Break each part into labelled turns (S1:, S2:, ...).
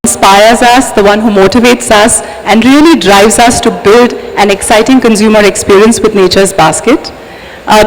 S1: Inspires us, the one who motivates us, and really drives us to build an exciting consumer experience with Nature's Basket.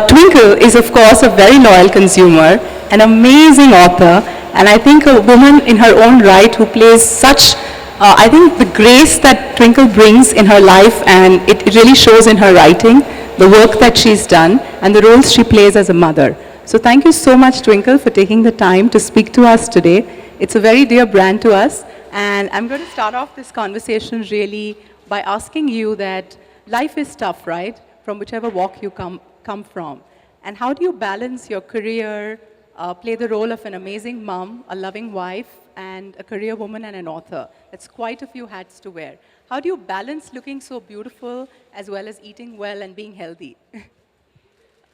S1: Twinkle is, of course, a very loyal consumer, an amazing author, and I think a woman in her own right who plays such, I think the grace that Twinkle brings in her life, and it really shows in her writing, the work that she's done, and the roles she plays as a mother. So thank you so much, Twinkle, for taking the time to speak to us today. It's a very dear brand to us. And I'm going to start off this conversation really by asking you that life is tough, right? From whichever walk you come from. And how do you balance your career, play the role of an amazing mom, a loving wife, and a career woman and an author? That's quite a few hats to wear. How do you balance looking so beautiful as well as eating well and being healthy?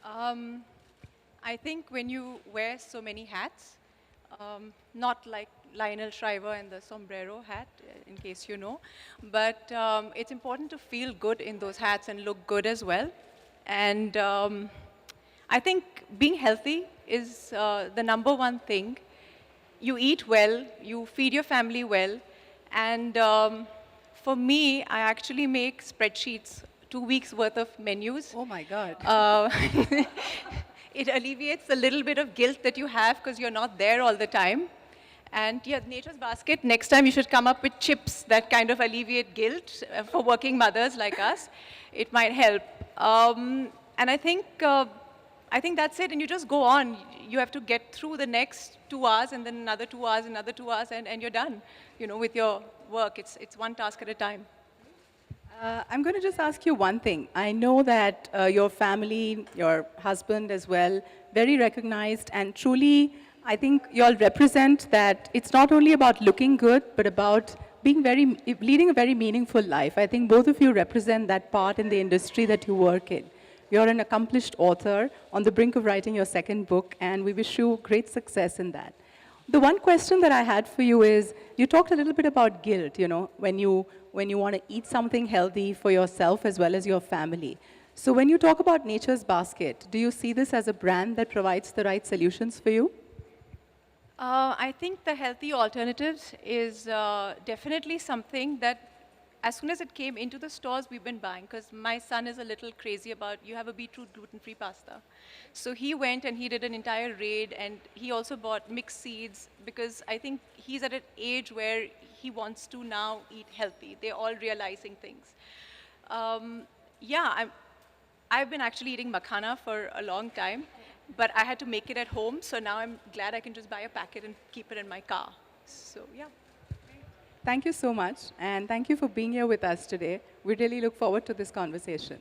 S2: I think when you wear so many hats, not like Lionel Shriver and the sombrero hat, in case you know, but it's important to feel good in those hats and look good as well. And I think being healthy is the number one thing. You eat well, you feed your family well, and for me, I actually make spreadsheets, 2 weeks worth of menus.
S1: Oh my God.
S2: It alleviates a little bit of guilt that you have because you're not there all the time. And yeah, Nature's Basket, next time you should come up with chips that kind of alleviate guilt for working mothers like us. It might help. And I think that's it. And you just go on. You have to get through the next 2 hours and then another 2 hours, another 2 hours, and you're done, you know, with your work. It's one task at a time.
S1: I'm going to just ask you one thing. I know that your family, your husband as well, very recognized and truly, I think you all represent that it's not only about looking good, but about leading a very meaningful life. I think both of you represent that part in the industry that you work in. You're an accomplished author on the brink of writing your second book, and we wish you great success in that. The one question that I had for you is, you talked a little bit about guilt, you know, when you want to eat something healthy for yourself as well as your family. So when you talk about Nature's Basket, do you see this as a brand that provides the right solutions for you?
S2: I think the healthy alternatives is definitely something that as soon as it came into the stores, we've been buying, because my son is a little crazy about, you have a beetroot gluten-free pasta. So he went and he did an entire raid, and he also bought mixed seeds, because I think he's at an age where he wants to now eat healthy. They're all realizing things. Yeah, I've been actually eating makhana for a long time, but I had to make it at home, so now I'm glad I can just buy a packet and keep it in my car. So, yeah.
S1: Thank you so much, and thank you for being here with us today. We really look forward to this conversation.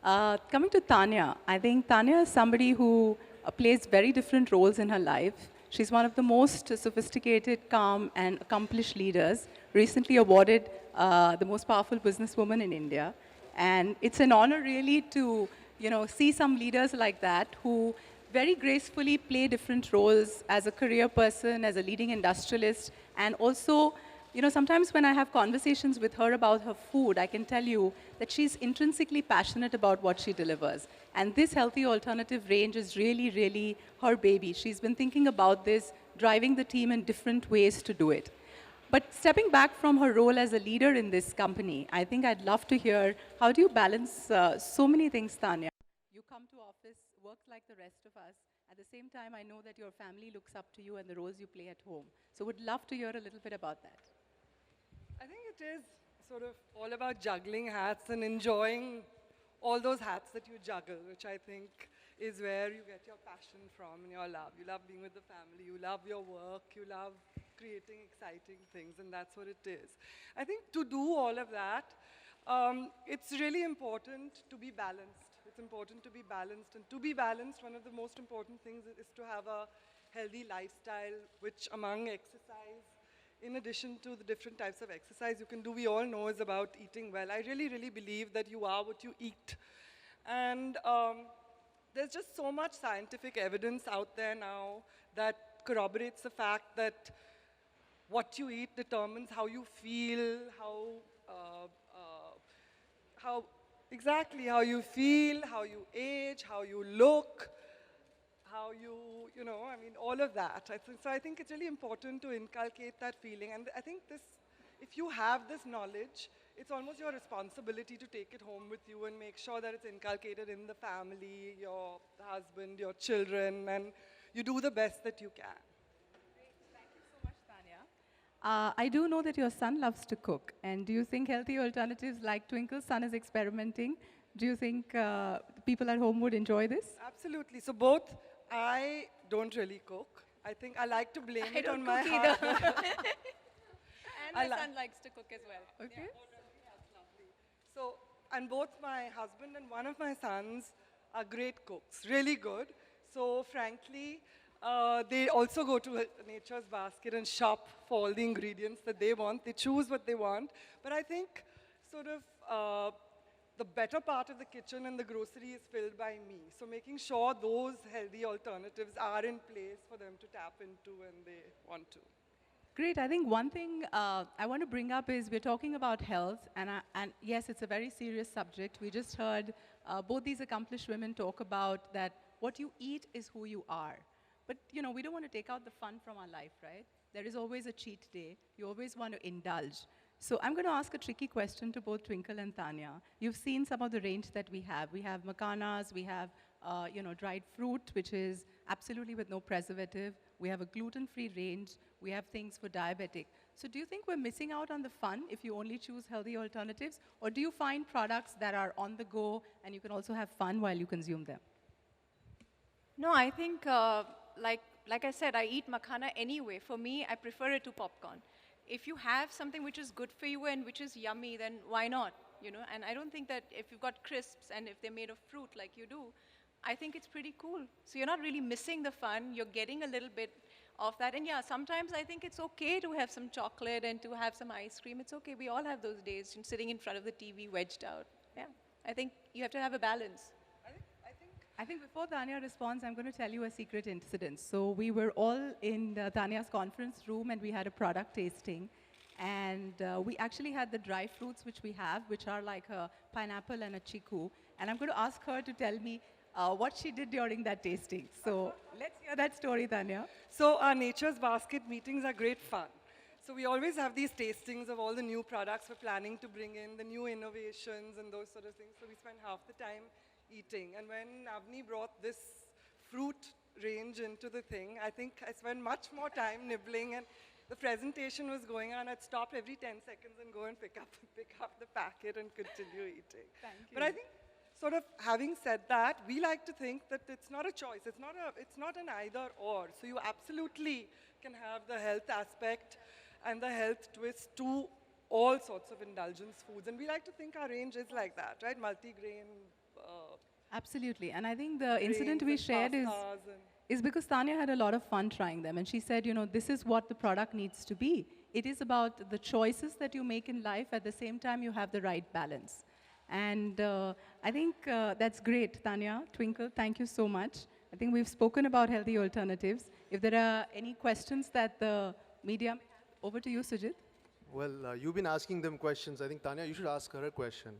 S1: Coming to Tanya, I think Tanya is somebody who plays very different roles in her life. She's one of the most sophisticated, calm, and accomplished leaders, recently awarded the most powerful businesswoman in India. And it's an honor really to see some leaders like that who very gracefully play different roles as a career person, as a leading industrialist, and also sometimes when I have conversations with her about her food, I can tell you that she's intrinsically passionate about what she delivers. And this healthy alternative range is really, really her baby. She's been thinking about this, driving the team in different ways to do it. But stepping back from her role as a leader in this company, I think I'd love to hear, how do you balance so many things, Tanya? You come to office, work like the rest of us. At the same time, I know that your family looks up to you and the roles you play at home. So would love to hear a little bit about that.
S3: I think it is sort of all about juggling hats and enjoying all those hats that you juggle, which I think is where you get your passion from and your love. You love being with the family, you love your work, you love creating exciting things, and that's what it is. I think to do all of that, it's really important to be balanced. It's important to be balanced, and to be balanced, one of the most important things is to have a healthy lifestyle, which among exercise, in addition to the different types of exercise you can do, we all know is about eating well. I really, really believe that you are what you eat. And there's just so much scientific evidence out there now that corroborates the fact that what you eat determines how you feel, how you feel, how you age, how you look, how you know, I mean, all of that. So I think it's really important to inculcate that feeling. And I think if you have this knowledge, it's almost your responsibility to take it home with you and make sure that it's inculcated in the family, your husband, your children, and you do the best that you can.
S1: Thank you so much, Tanya. I do know that your son loves to cook. And do you think healthy alternatives like Twinkle's son is experimenting? Do you think people at home would enjoy this?
S3: Absolutely. So both, I don't really cook. I think I like to blame
S2: I
S3: it on
S2: don't
S3: my
S2: cook either.
S3: husband.
S2: And
S3: I
S2: my
S3: like-
S2: son likes to cook as well.
S1: Okay.
S3: So, and both my husband and one of my sons are great cooks, really good. So, frankly, they also go to Nature's Basket and shop for all the ingredients that they want. They choose what they want. But I think sort of the better part of the kitchen and the grocery is filled by me. So, making sure those healthy alternatives are in place for them to tap into when they want to.
S1: Great. I think one thing I want to bring up is we're talking about health, and yes, it's a very serious subject. We just heard both these accomplished women talk about that what you eat is who you are. But you know, we don't want to take out the fun from our life, right? There is always a cheat day. You always want to indulge. So I'm going to ask a tricky question to both Twinkle and Tanya. You've seen some of the range that we have. We have makanas, we have dried fruit, which is absolutely with no preservative. We have a gluten-free range. We have things for diabetic. So do you think we're missing out on the fun if you only choose healthy alternatives? Or do you find products that are on the go and you can also have fun while you consume them?
S2: No, I think, like I said, I eat makhana anyway. For me, I prefer it to popcorn. If you have something which is good for you and which is yummy, then why not? You know, and I don't think that if you've got crisps and if they're made of fruit like you do, I think it's pretty cool. So you're not really missing the fun. You're getting a little bit of that. And yeah, sometimes I think it's okay to have some chocolate and to have some ice cream. It's okay. We all have those days, sitting in front of the TV wedged out. Yeah, I think you have to have a balance.
S1: I think before Tanya responds, I'm going to tell you a secret incident. So we were all in Tanya's conference room and we had a product tasting. And we actually had the dry fruits which we have, which are like a pineapple and a chiku. And I'm going to ask her to tell me what she did during that tasting. So let's hear that story, Tanya.
S3: So our Nature's Basket meetings are great fun. So we always have these tastings of all the new products we're planning to bring in, the new innovations and those sort of things. So we spend half the time eating. And when Avni brought this fruit range into the thing, I think I spent much more time nibbling, and the presentation was going on. I'd stop every 10 seconds and go and pick up the packet and continue eating.
S1: Thank you.
S3: But I think, sort of having said that, we like to think that it's not a choice. It's not an either or. So you absolutely can have the health aspect and the health twist to all sorts of indulgence foods. And we like to think our range is like that, right? Multigrain.
S1: Absolutely. And I think the incident we
S3: grains and
S1: shared
S3: pastas and
S1: is because Tanya had a lot of fun trying them. And she said, you know, this is what the product needs to be. It is about the choices that you make in life. At the same time, you have the right balance. And I think that's great, Tanya. Twinkle, thank you so much. I think we've spoken about healthy alternatives. If there are any questions that the media may have, over to you, Sujit.
S4: Well, you've been asking them questions. I think, Tanya, you should ask her a question.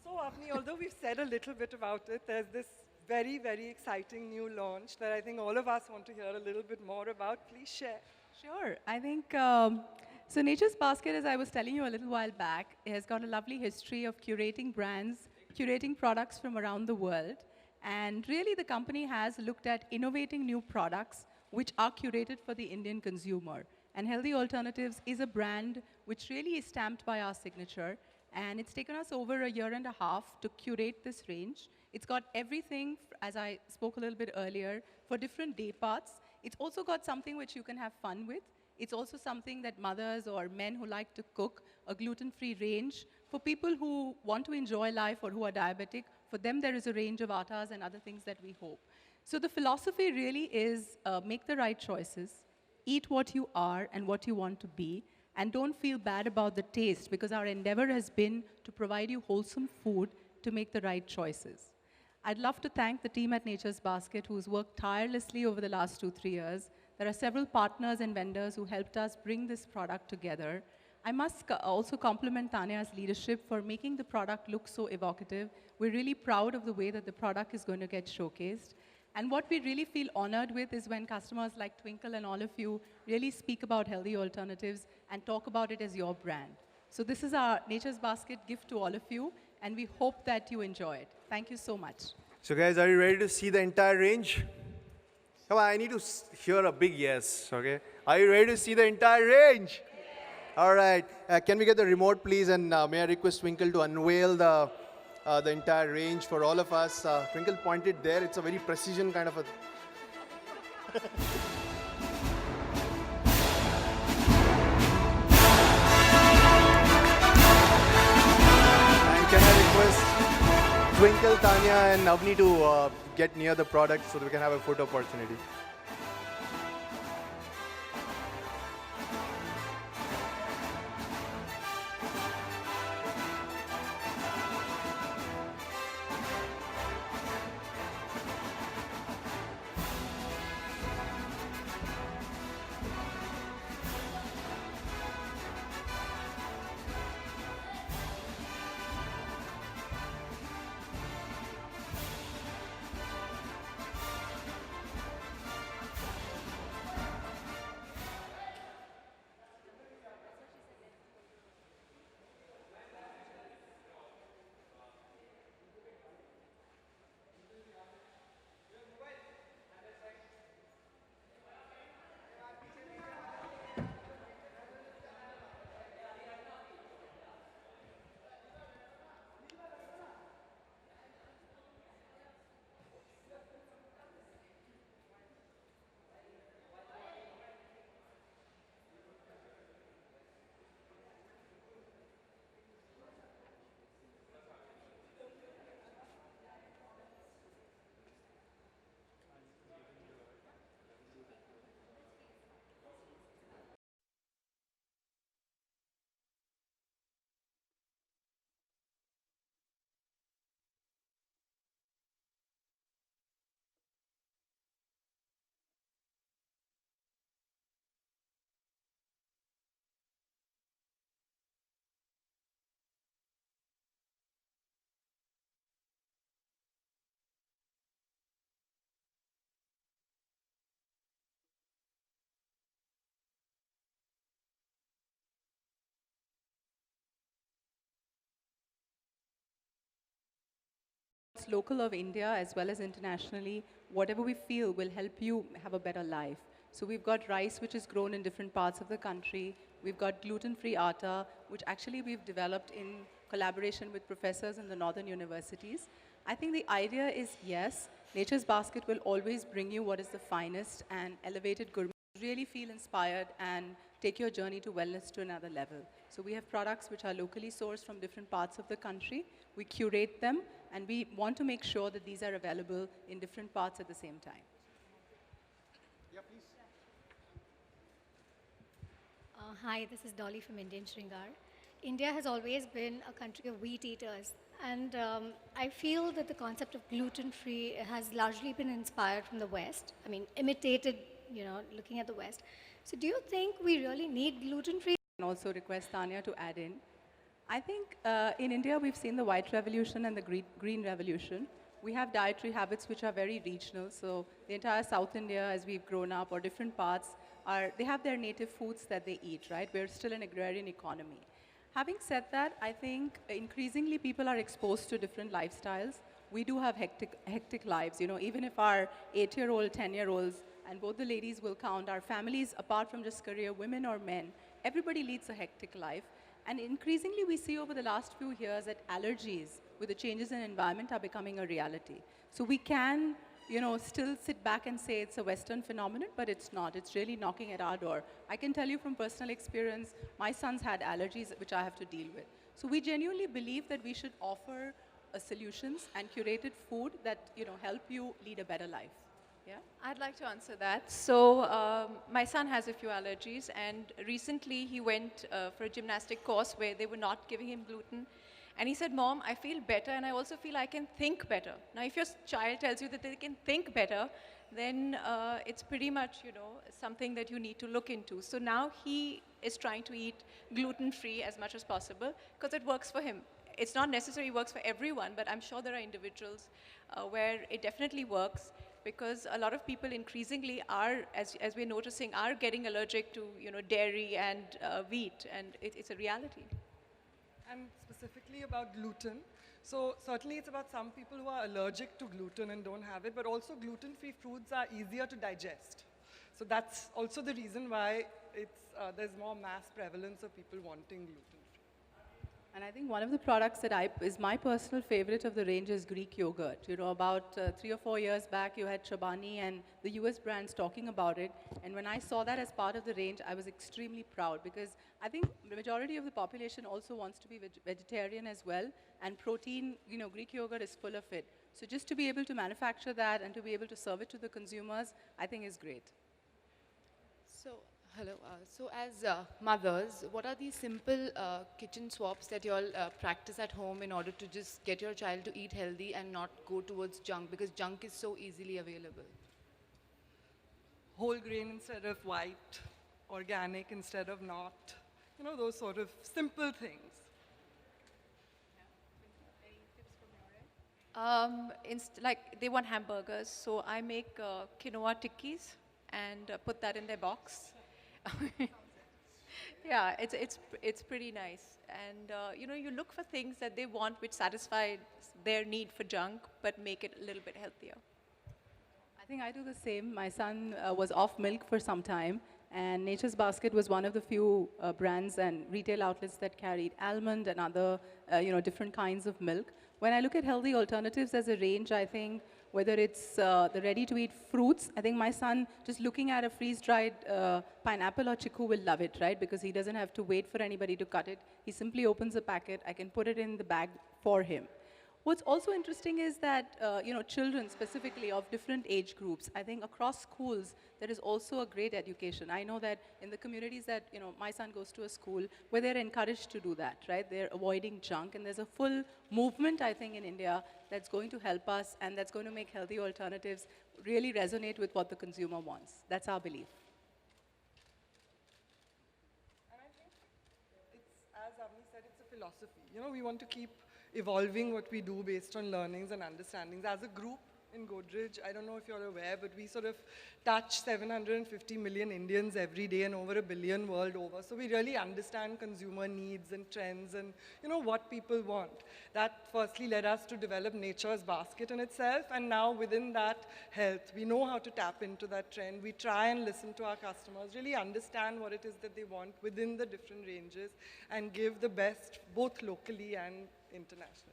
S3: so, Avni, although we've said a little bit about it, there's this very, very exciting new launch that I think all of us want to hear a little bit more about. Please share.
S1: Sure. I think, so Nature's Basket, as I was telling you a little while back, has got a lovely history of curating brands, curating products from around the world. And really the company has looked at innovating new products which are curated for the Indian consumer. And Healthy Alternatives is a brand which really is stamped by our signature. And it's taken us over a year and a half to curate this range. It's got everything, as I spoke a little bit earlier, for different day parts. It's also got something which you can have fun with. It's also something that mothers or men who like to cook, a gluten-free range. For people who want to enjoy life or who are diabetic, for them there is a range of attas and other things that we hope. So the philosophy really is make the right choices, eat what you are and what you want to be, and don't feel bad about the taste, because our endeavor has been to provide you wholesome food to make the right choices. I'd love to thank the team at Nature's Basket who's worked tirelessly over the last 2-3 years. There are several partners and vendors who helped us bring this product together. I must also compliment Tanya's leadership for making the product look so evocative. We're really proud of the way that the product is going to get showcased. And what we really feel honored with is when customers like Twinkle and all of you really speak about healthy alternatives and talk about it as your brand. So this is our Nature's Basket gift to all of you, and we hope that you enjoy it. Thank you so much.
S4: So guys, are you ready to see the entire range? Come on, I need to hear a big yes, okay? Are you ready to see the entire range? All right. Can we get the remote, please? And may I request Twinkle to unveil the entire range for all of us? Twinkle pointed there. It's a very precision kind of a... And can I request Twinkle, Tanya, and Avni to get near the product so that we can have a photo opportunity?
S1: It's local of India as well as internationally, whatever we feel will help you have a better life. So we've got rice which is grown in different parts of the country. We've got gluten-free atta, which actually we've developed in collaboration with professors in the northern universities. I think the idea is, yes, Nature's Basket will always bring you what is the finest and elevated gourmet. Really feel inspired and take your journey to wellness to another level. So we have products which are locally sourced from different parts of the country. We curate them, and we want to make sure that these are available in different parts at the same time.
S4: Yeah, please.
S5: Hi, this is Dolly from Indian Shringar. India has always been a country of wheat eaters, and I feel that the concept of gluten-free has largely been inspired from the West. I mean, imitated, looking at the West. So do you think we really need gluten-free?
S1: And also request Tanya to add in. I think in India we've seen the white revolution and the green revolution. We have dietary habits which are very regional. So the entire South India, as we've grown up, or different parts, they have their native foods that they eat, right? We're still an agrarian economy. Having said that, I think increasingly people are exposed to different lifestyles. We do have hectic lives. Even if our 8-year-old, 10-year-olds, and both the ladies will count, our families, apart from just career, women or men, everybody leads a hectic life. And increasingly we see over the last few years that allergies with the changes in environment are becoming a reality. So we can, still sit back and say it's a Western phenomenon, but it's not. It's really knocking at our door. I can tell you from personal experience, my son's had allergies which I have to deal with. So we genuinely believe that we should offer solutions and curated food that, help you lead a better life. Yeah?
S2: I'd like to answer that. So my son has a few allergies, and recently he went for a gymnastic course where they were not giving him gluten. And he said, Mom, I feel better, and I also feel I can think better. Now, if your child tells you that they can think better, then it's pretty much, something that you need to look into. So now he is trying to eat gluten-free as much as possible because it works for him. It's not necessarily works for everyone, but I'm sure there are individuals where it definitely works. because a lot of people increasingly are, as we're noticing, are getting allergic to dairy and wheat, and it's a reality.
S3: And specifically about gluten. So certainly it's about some people who are allergic to gluten and don't have it, but also gluten-free foods are easier to digest. So that's also the reason why there's more mass prevalence of people wanting gluten-free.
S1: And I think one of the products that is my personal favorite of the range is Greek yogurt. About 3 or 4 years back, you had Chobani and the US brands talking about it. And when I saw that as part of the range, I was extremely proud because I think the majority of the population also wants to be vegetarian as well. And protein, Greek yogurt is full of it. So just to be able to manufacture that and to be able to serve it to the consumers, I think is great.
S6: So, hello. So, as mothers, what are these simple kitchen swaps that you all practice at home in order to just get your child to eat healthy and not go towards junk, because junk is so easily available?
S3: Whole grain instead of white, organic instead of not, those sort of simple things.
S2: Like they want hamburgers, so I make quinoa tikkis and put that in their box. Yeah, it's pretty nice, and you look for things that they want which satisfy their need for junk, but make it a little bit healthier.
S1: I think I do the same. My son was off milk for some time, and Nature's Basket was one of the few brands and retail outlets that carried almond and other, different kinds of milk. When I look at healthy alternatives as a range, I think whether it's the ready-to-eat fruits, I think my son, just looking at a freeze-dried pineapple or chiku, will love it, right? Because he doesn't have to wait for anybody to cut it. He simply opens a packet. I can put it in the bag for him. What's also interesting is that, children specifically of different age groups, I think across schools, there is also a great education. I know that in the communities that, my son goes to a school where they're encouraged to do that, right? They're avoiding junk, and there's a full movement, I think, in India that's going to help us and that's going to make healthy alternatives really resonate with what the consumer wants. That's our belief.
S3: And I think as Avni said, it's a philosophy. We want to keep evolving what we do based on learnings and understandings. As a group in Godrej, I don't know if you're aware, but we sort of touch 750 million Indians every day and over 1 billion world over. So we really understand consumer needs and trends and what people want. That firstly led us to develop Nature's Basket in itself, and now within that health, we know how to tap into that trend. We try and listen to our customers, really understand what it is that they want within the different ranges and give the best both locally and internationally.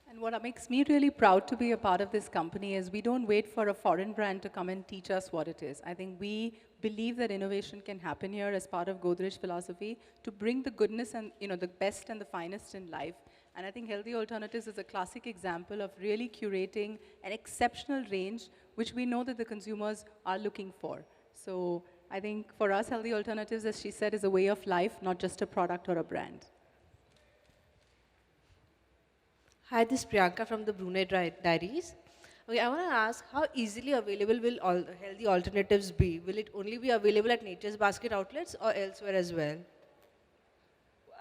S1: And what makes me really proud to be a part of this company is we don't wait for a foreign brand to come and teach us what it is. I think we believe that innovation can happen here as part of Godrej philosophy to bring the goodness and the best and the finest in life. And I think Healthy Alternatives is a classic example of really curating an exceptional range which we know that the consumers are looking for. So I think for us, Healthy Alternatives, as she said, is a way of life, not just a product or a brand.
S7: Hi, this is Priyanka from the Brunei Diaries. Okay, I want to ask, how easily available will all healthy alternatives be? Will it only be available at Nature's Basket outlets or elsewhere as well?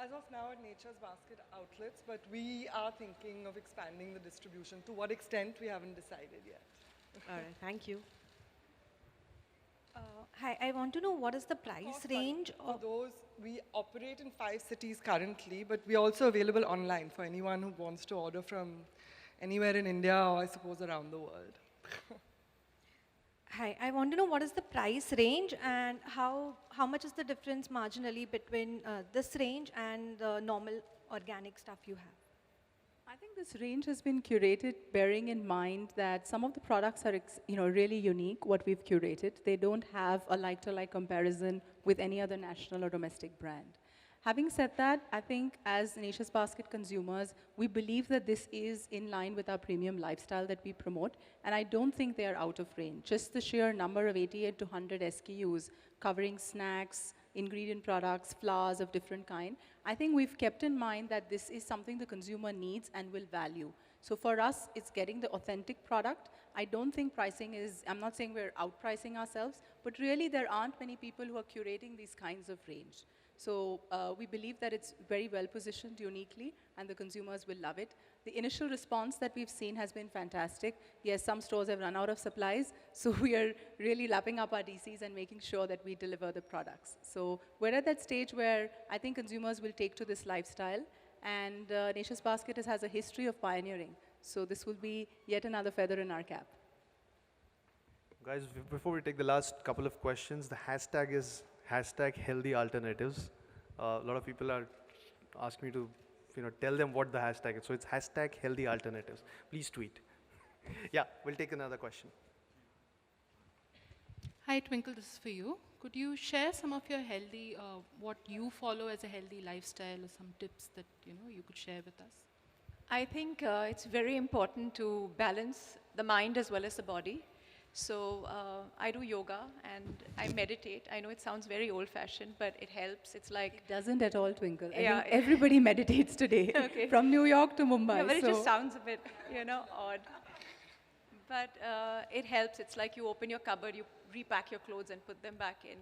S3: As of now at Nature's Basket outlets, but we are thinking of expanding the distribution. To what extent, we haven't decided yet.
S7: All right, thank you.
S8: Hi, I want to know what is the price range
S3: For
S8: of...
S3: those, we operate in 5 cities currently, but we're also available online for anyone who wants to order from anywhere in India or I suppose around the world.
S8: Hi, I want to know what is the price range and how much is the difference marginally between this range and the normal organic stuff you have?
S1: I think this range has been curated bearing in mind that some of the products are really unique, what we've curated. They don't have a like-to-like comparison with any other national or domestic brand. Having said that, I think as Nature's Basket consumers, we believe that this is in line with our premium lifestyle that we promote, and I don't think they are out of range. Just the sheer number of 88 to 100 SKUs covering snacks, ingredient products, flours of different kind, I think we've kept in mind that this is something the consumer needs and will value. So for us, it's getting the authentic product. I don't think pricing is, I'm not saying we're outpricing ourselves, but really there aren't many people who are curating these kinds of range. So we believe that it's very well positioned uniquely and the consumers will love it. The initial response that we've seen has been fantastic. Yes, some stores have run out of supplies, so we are really lapping up our DCs and making sure that we deliver the products. So we're at that stage where I think consumers will take to this lifestyle, and Nature's Basket has a history of pioneering. So this will be yet another feather in our cap.
S4: Guys, before we take the last couple of questions, the hashtag is hashtag healthy alternatives. A lot of people are asking me to tell them what the hashtag is. So it's hashtag healthy alternatives. Please tweet. Yeah, we'll take another question.
S9: Hi, Twinkle, this is for you. Could you share some of your healthy, what you follow as a healthy lifestyle, or some tips that you could share with us?
S2: I think it's very important to balance the mind as well as the body. So I do yoga and I meditate. I know it sounds very old-fashioned, but it helps. It's like...
S1: It doesn't at all, Twinkle. I
S2: Yeah.
S1: think everybody meditates today,
S2: Okay.
S1: from New York to Mumbai.
S2: Yeah, but it
S1: so
S2: just sounds a bit, odd. But it helps. It's like you open your cupboard, you repack your clothes and put them back in.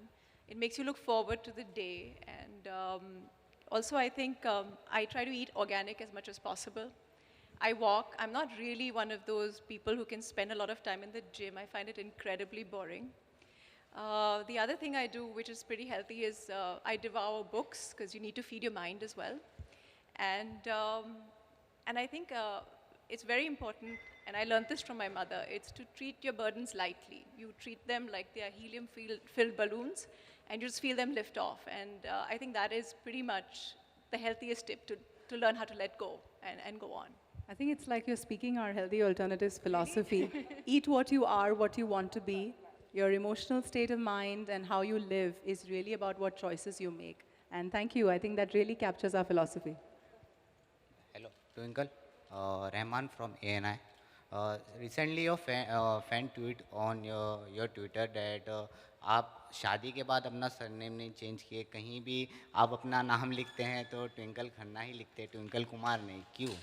S2: It makes you look forward to the day. And also, I think I try to eat organic as much as possible. I walk. I'm not really one of those people who can spend a lot of time in the gym. I find it incredibly boring. The other thing I do, which is pretty healthy, is I devour books, because you need to feed your mind as well. And I think it's very important, and I learned this from my mother, it's to treat your burdens lightly. You treat them like they are helium-filled balloons, and you just feel them lift off. And I think that is pretty much the healthiest tip to learn how to let go and go on.
S1: I think it's like you're speaking our healthy alternatives philosophy. Eat what you are, what you want to be. Your emotional state of mind and how you live is really about what choices you make. And thank you. I think that really captures our philosophy.
S10: Hello, Twinkle. Rahman from ANI. Recently, your fan tweet on your Twitter that आप शादी के बाद अपना surname नहीं change किए, कहीं भी आप अपना नाम लिखते हैं तो ट्विंकल खन्ना ही लिखते हैं, ट्विंकल कुमार नहीं, क्यों?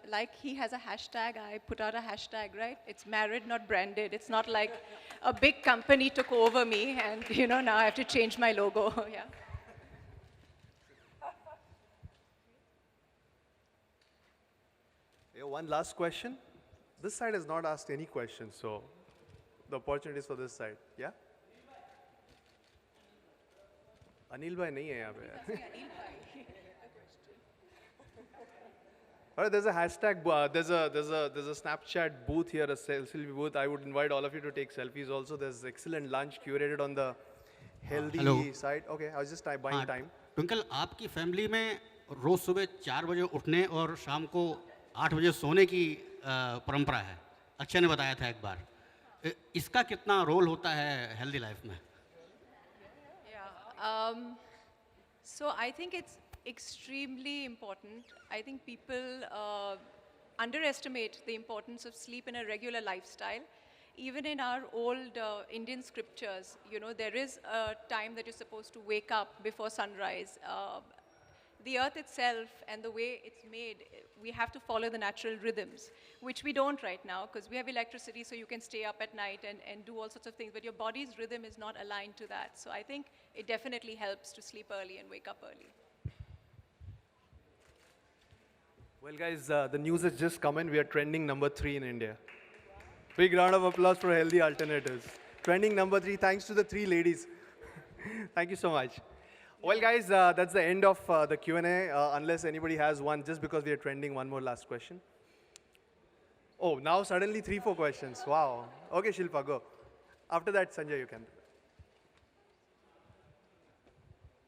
S2: Like he has a hashtag, I put out a hashtag, right? It's married, not branded. It's not like a big company took over me and, now I have to change my logo. Yeah.
S4: Yeah, one last question. This side has not asked any questions, so the opportunity is for this side. Yeah? Anil bhai nahi hai yahan pe. All right, there's a hashtag, there's a Snapchat booth here, a selfie booth. I would invite all of you to take selfies also. There's excellent lunch curated on the healthy side. Okay, I was just buying time.
S11: Twinkle, आपकी family में रोज़ सुबह 4 बजे उठने और शाम को 8 बजे सोने की परंपरा है। अक्षय ने बताया था एक बार। इसका कितना रोल होता है हेल्दी लाइफ में?
S2: Yeah. So I think it's extremely important. I think people underestimate the importance of sleep in a regular lifestyle. Even in our old Indian scriptures, there is a time that you're supposed to wake up before sunrise. The earth itself and the way it's made, we have to follow the natural rhythms, which we don't right now because we have electricity, so you can stay up at night and do all sorts of things, but your body's rhythm is not aligned to that. So I think it definitely helps to sleep early and wake up early.
S4: Well, guys, the news has just come in. We are trending number 3 in India. Big round of applause for healthy alternatives. Trending number 3, thanks to the 3 ladies. Thank you so much. Well, guys, that's the end of the Q&A. Unless anybody has one, just because we are trending, one more last question. Oh, now suddenly 3-4 questions. Wow. Okay, Shilpa, go. After that, Sanjay, you can.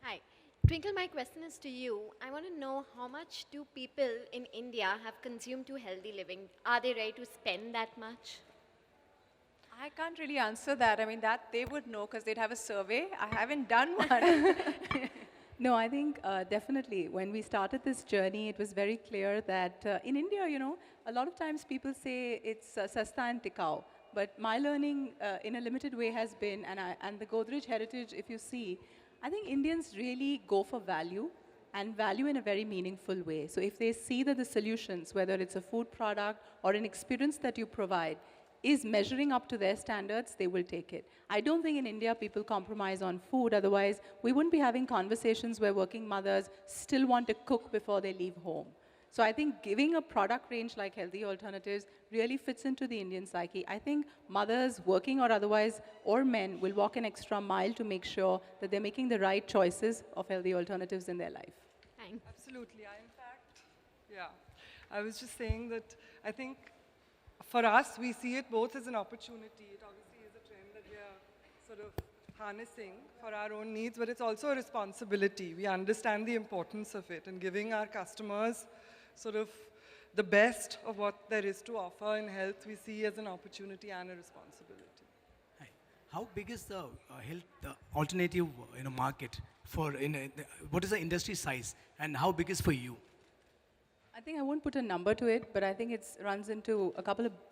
S12: Hi. Twinkle, my question is to you. I want to know how much do people in India have consumed to healthy living? Are they ready to spend that much?
S2: I can't really answer that. I mean, that they would know because they'd have a survey. I haven't done one.
S1: No, I think definitely when we started this journey, it was very clear that in India, a lot of times people say it's sasta and tikau. But my learning in a limited way has been, and the Godrej heritage, if you see, I think Indians really go for value and value in a very meaningful way. So if they see that the solutions, whether it's a food product or an experience that you provide, is measuring up to their standards, they will take it. I don't think in India people compromise on food, otherwise we wouldn't be having conversations where working mothers still want to cook before they leave home. So I think giving a product range like Healthy Alternatives really fits into the Indian psyche. I think mothers, working or otherwise, or men, will walk an extra mile to make sure that they're making the right choices of healthy alternatives in their life.
S12: Thanks.
S3: Absolutely. In fact, yeah, I was just saying that I think for us, we see it both as an opportunity. It obviously is a trend that we are sort of harnessing for our own needs, but it's also a responsibility. We understand the importance of it and giving our customers sort of the best of what there is to offer in health, we see as an opportunity and a responsibility.
S13: Hi. How big is the health alternative market for what is the industry size and how big is for you?
S1: I think I won't put a number to it, but I think it runs into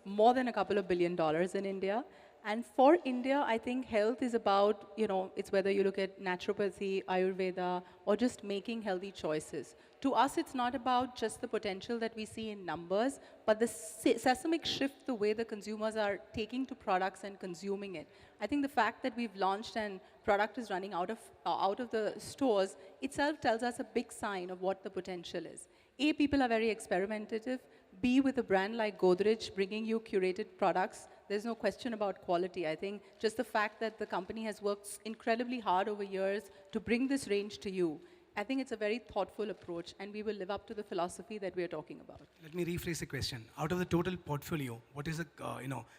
S1: more than a couple of $1 billion in India. And for India, I think health is about, it's whether you look at naturopathy, Ayurveda, or just making healthy choices. To us, it's not about just the potential that we see in numbers, but the seismic shift, the way the consumers are taking to products and consuming it. I think the fact that we've launched and product is running out of the stores itself tells us a big sign of what the potential is. A, people are very experimentative. B, with a brand like Godrej bringing you curated products, there's no question about quality. I think just the fact that the company has worked incredibly hard over years to bring this range to you, I think it's a very thoughtful approach, and we will live up to the philosophy that we are talking about.
S13: Let me rephrase the question. Out of the total portfolio, what is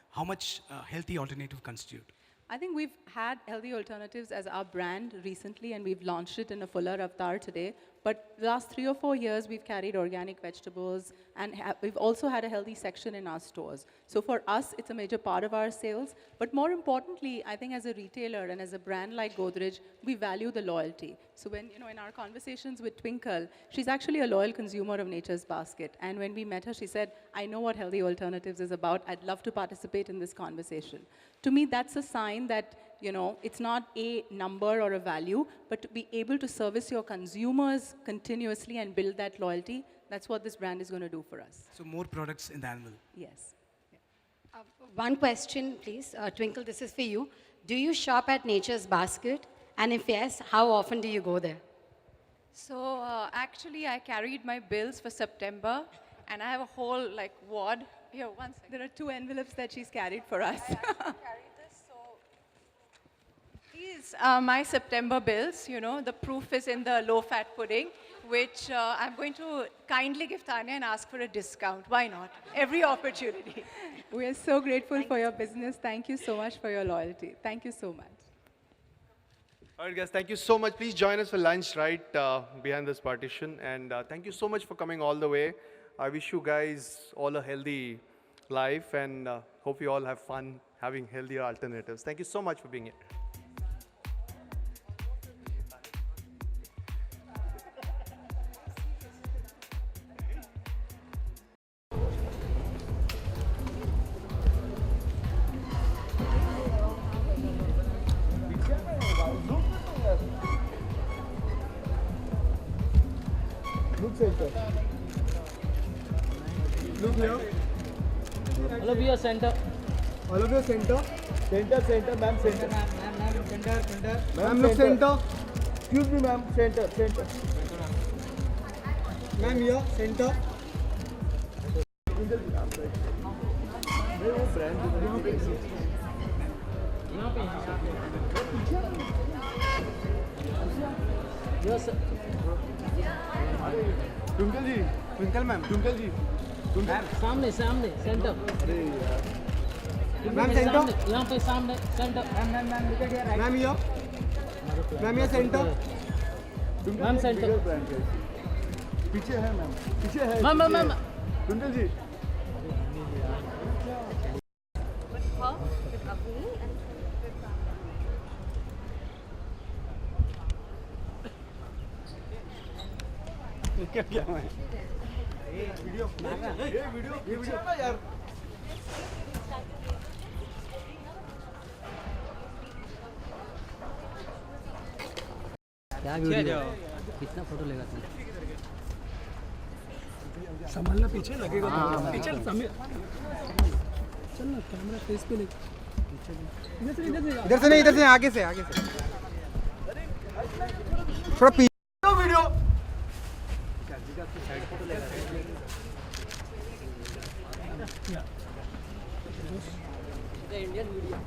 S13: how much healthy alternative constitute?
S1: I think we've had Healthy Alternatives as our brand recently, and we've launched it in a fuller avatar today. But the last 3 or 4 years, we've carried organic vegetables, and we've also had a healthy section in our stores. So for us, it's a major part of our sales. But more importantly, I think as a retailer and as a brand like Godrej, we value the loyalty. So when, in our conversations with Twinkle, she's actually a loyal consumer of Nature's Basket. And when we met her, she said, I know what Healthy Alternatives is about. I'd love to participate in this conversation. To me, that's a sign that, it's not a number or a value, but to be able to service your consumers continuously and build that loyalty, that's what this brand is going to do for us.
S13: So more products in the animal.
S1: Yes.
S14: Yeah. One question, please. Twinkle, this is for you. Do you shop at Nature's Basket? And if yes, how often do you go there?
S2: So actually, I carried my bills for September, and I have a whole wad. Here, one second.
S1: There are 2 envelopes that she's carried for us.
S2: These are my September bills, the proof is in the low-fat pudding, which I'm going to kindly give Tanya and ask for a discount. Why not? Every opportunity.
S1: We are so grateful for your business. Thank you so much for your loyalty. Thank you so much.
S4: All right, guys, thank you so much. Please join us for lunch right behind this partition. And thank you so much for coming all the way. I wish you guys all a healthy life, and hope you all have fun having healthier alternatives. Thank you so much for being here.
S15: Look here. All of you center. All of you center. Center, ma'am, center. Ma'am, center. Ma'am, look center. Excuse me, ma'am, center. Ma'am, here, center. Yes, sir. Twinkle ma'am, Twinkle ji. सामने centre ma'am centre यहाँ पे सामने centre ma'am ये centre ma'am centre पीछे है ma'am पीछे है ma'am twinkle जी क्या है ये वीडियो ना यार क्या वीडियो कितना फोटो लेगा तुम संभालना पीछे लगेगा पीछे चल ना कैमरा फेस पे ले
S16: इधर से नहीं, इधर से आगे से थोड़ा पीछे वीडियो। Indian video